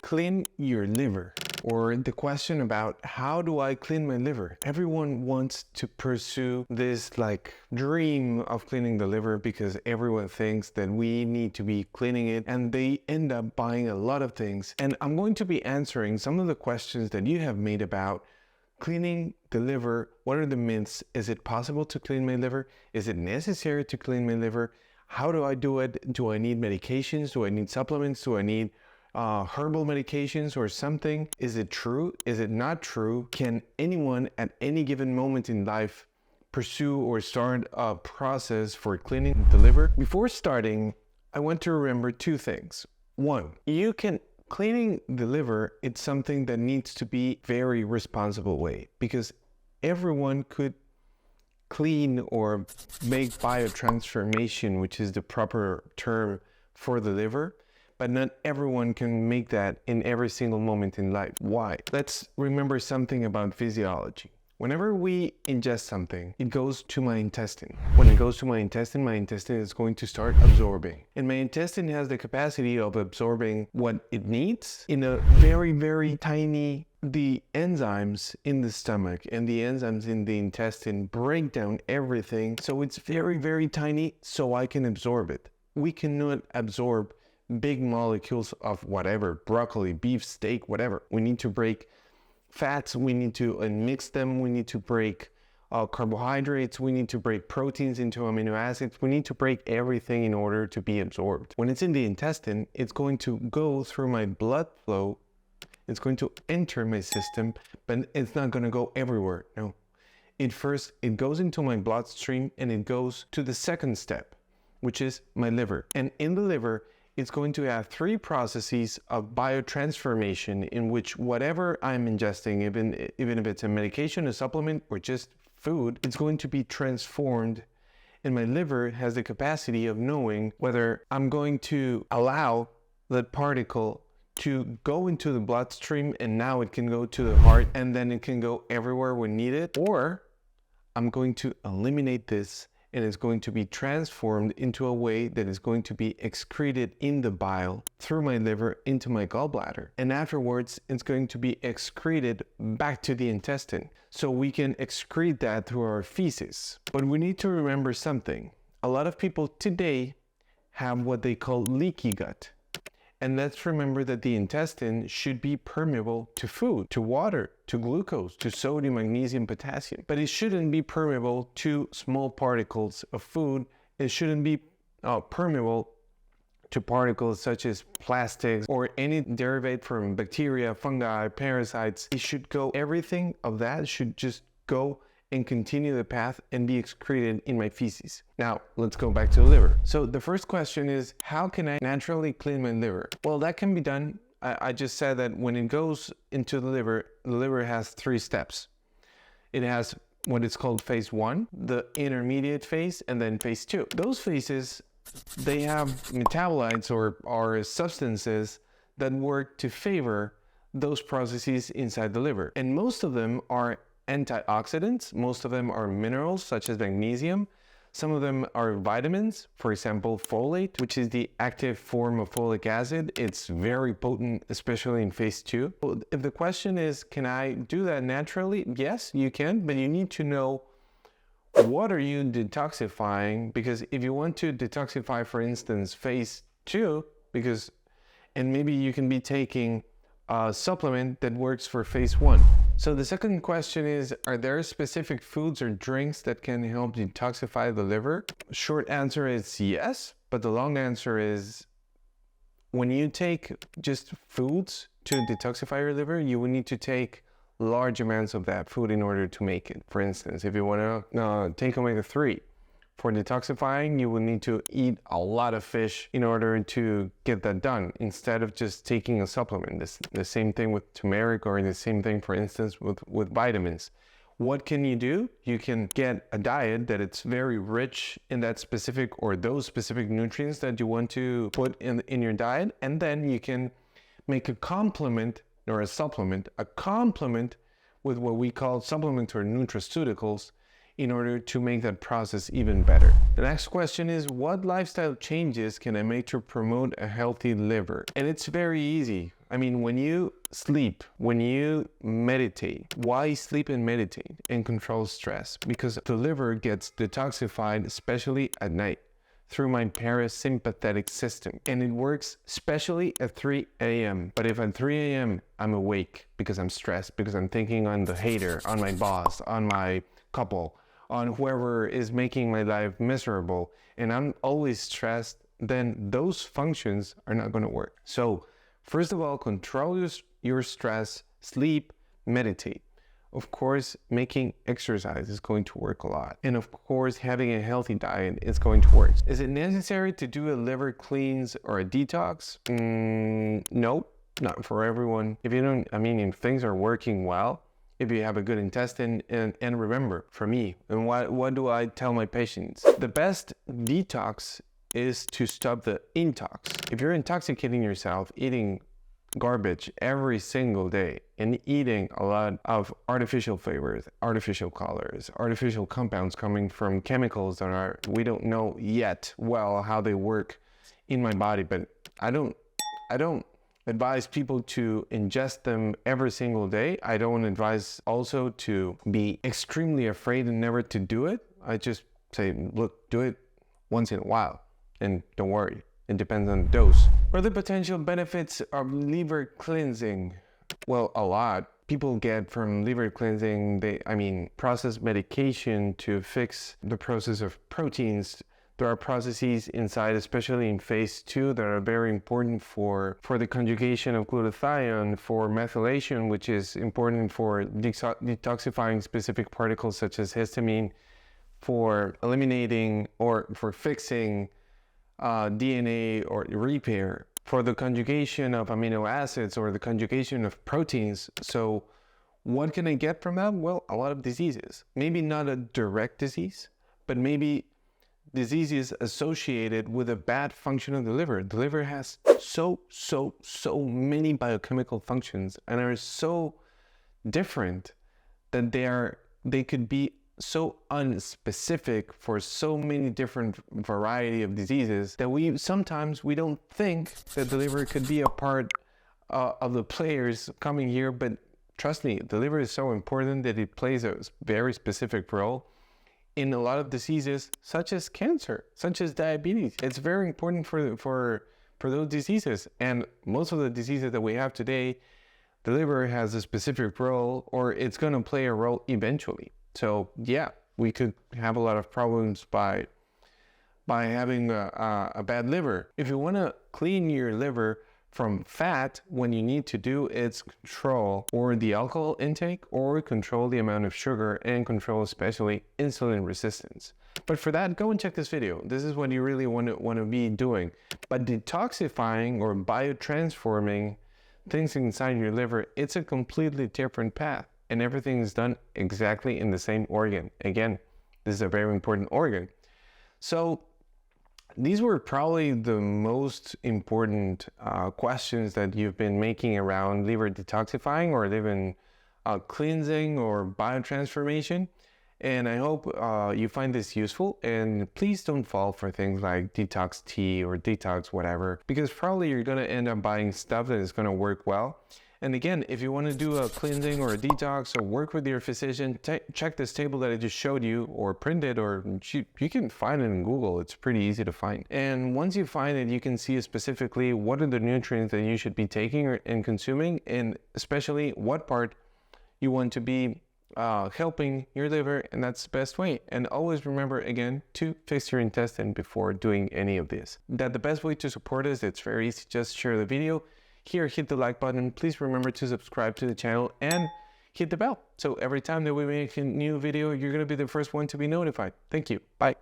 clean your liver, or the question about how do I clean my liver? Everyone wants to pursue this like dream of cleaning the liver because everyone thinks that we need to be cleaning it, and they end up buying a lot of things. And I'm going to be answering some of the questions that you have made about cleaning the liver. What are the myths? Is it possible to clean my liver? Is it necessary to clean my liver? How do I do it? Do I need medications? Do I need supplements? Do I need herbal medications or something? Is it true? Is it not true? Can anyone at any given moment in life pursue or start a process for cleaning the liver? Before starting, I want to remember two things. One, cleaning the liver, it's something that needs to be very responsible way, because everyone could clean or make biotransformation, which is the proper term for the liver, but not everyone can make that in every single moment in life. Why? Let's remember something about physiology. Whenever we ingest something, it goes to my intestine. When it goes to my intestine is going to start absorbing. And my intestine has the capacity of absorbing what it needs in a very, very tiny. The enzymes in the stomach and the enzymes in the intestine break down everything. So it's very, very tiny, so I can absorb it. We cannot absorb big molecules of whatever, broccoli, beef, steak, whatever. We need to break fats, we need to mix them, we need to break carbohydrates, we need to break proteins into amino acids, we need to break everything in order to be absorbed. When it's in the intestine, it's going to go through my blood flow, it's going to enter my system, but it's not going to go everywhere, no. It goes into my bloodstream and it goes to the second step, which is my liver. And in the liver, it's going to have three processes of biotransformation in which whatever I'm ingesting, even if it's a medication, a supplement, or just food, it's going to be transformed. And my liver has the capacity of knowing whether I'm going to allow that particle to go into the bloodstream and now it can go to the heart and then it can go everywhere when needed, or I'm going to eliminate this and it's going to be transformed into a way that is going to be excreted in the bile through my liver into my gallbladder. And afterwards, it's going to be excreted back to the intestine. So we can excrete that through our feces. But we need to remember something. A lot of people today have what they call leaky gut. And let's remember that the intestine should be permeable to food, to water, to glucose, to sodium, magnesium, potassium. But it shouldn't be permeable to small particles of food. It shouldn't be permeable to particles such as plastics or any derivative from bacteria, fungi, parasites. It should go, everything of that should just go and continue the path and be excreted in my feces. Now, let's go back to the liver. So the first question is, how can I naturally clean my liver? Well, that can be done. I just said that when it goes into the liver has three steps. It has what is called phase 1, the intermediate phase, and then phase 2. Those phases, they have metabolites or substances that work to favor those processes inside the liver. And most of them are antioxidants, most of them are minerals such as magnesium, some of them are vitamins, for example folate, which is the active form of folic acid. It's very potent, especially in phase 2. If the question is, can I do that naturally? Yes, you can, but you need to know what are you detoxifying, because if you want to detoxify, for instance, phase 2, and maybe you can be taking a supplement that works for phase 1. So the second question is, are there specific foods or drinks that can help detoxify the liver? Short answer is yes, but the long answer is, when you take just foods to detoxify your liver, you will need to take large amounts of that food in order to make it. For instance, if you want to take omega-3, for detoxifying, you will need to eat a lot of fish in order to get that done, instead of just taking a supplement. The same thing with turmeric, or the same thing, for instance, with vitamins. What can you do? You can get a diet that it's very rich in that specific or those specific nutrients that you want to put in your diet, and then you can make a complement or a supplement with what we call supplements or nutraceuticals, in order to make that process even better. The next question is, what lifestyle changes can I make to promote a healthy liver? And it's very easy. I mean, when you sleep, when you meditate, why sleep and meditate and control stress? Because the liver gets detoxified, especially at night, through my parasympathetic system. And it works especially at 3 a.m. But if at 3 a.m. I'm awake because I'm stressed, because I'm thinking on the hater, on my boss, on my couple, on whoever is making my life miserable, and I'm always stressed, then those functions are not going to work. So first of all, control your stress, sleep, meditate. Of course, making exercise is going to work a lot. And of course, having a healthy diet is going to work. Is it necessary to do a liver cleanse or a detox? No, not for everyone. If you don't, I mean, if things are working well, if you have a good intestine, and remember, for me, and what do I tell my patients? The best detox is to stop the intox. If you're intoxicating yourself, eating garbage every single day and eating a lot of artificial flavors, artificial colors, artificial compounds coming from chemicals that we don't know yet well how they work in my body, but I don't advise people to ingest them every single day. I don't advise also to be extremely afraid and never to do it. I just say, look, do it once in a while and don't worry. It depends on the dose. What are the potential benefits of liver cleansing? Well, a lot. People get from liver cleansing, processed medication to fix the process of proteins. There are processes inside, especially in phase 2, that are very important for the conjugation of glutathione, for methylation, which is important for detoxifying specific particles such as histamine, for eliminating or for fixing DNA or repair, for the conjugation of amino acids or the conjugation of proteins. So what can I get from that? Well, a lot of diseases. Maybe not a direct disease, but maybe diseases associated with a bad function of the liver. The liver has so many biochemical functions and are so different that they could be so unspecific for so many different variety of diseases that we don't think that the liver could be a part of the players coming here. But trust me, the liver is so important that it plays a very specific role in a lot of diseases, such as cancer, such as diabetes. It's very important for those diseases. And most of the diseases that we have today, the liver has a specific role, or it's going to play a role eventually. So yeah, we could have a lot of problems by having a bad liver. If you want to clean your liver from fat, what you need to do is control or the alcohol intake or control the amount of sugar and control especially insulin resistance. But for that, go and check this video. This is what you really want to be doing. But detoxifying or biotransforming things inside your liver, it's a completely different path. And everything is done exactly in the same organ. Again, this is a very important organ. So these were probably the most important questions that you've been making around liver detoxifying or liver cleansing or biotransformation. And I hope you find this useful. And please don't fall for things like detox tea or detox whatever, because probably you're going to end up buying stuff that is going to work well. And again, if you want to do a cleansing or a detox or work with your physician, check this table that I just showed you, or print it, or you can find it in Google. It's pretty easy to find. And once you find it, you can see specifically what are the nutrients that you should be taking and consuming, and especially what part you want to be helping your liver, and that's the best way. And always remember, again, to fix your intestine before doing any of this. That the best way to support us, it's very easy. Just share the video. Here, hit the like button. Please remember to subscribe to the channel and hit the bell. So every time that we make a new video, you're going to be the first one to be notified. Thank you. Bye.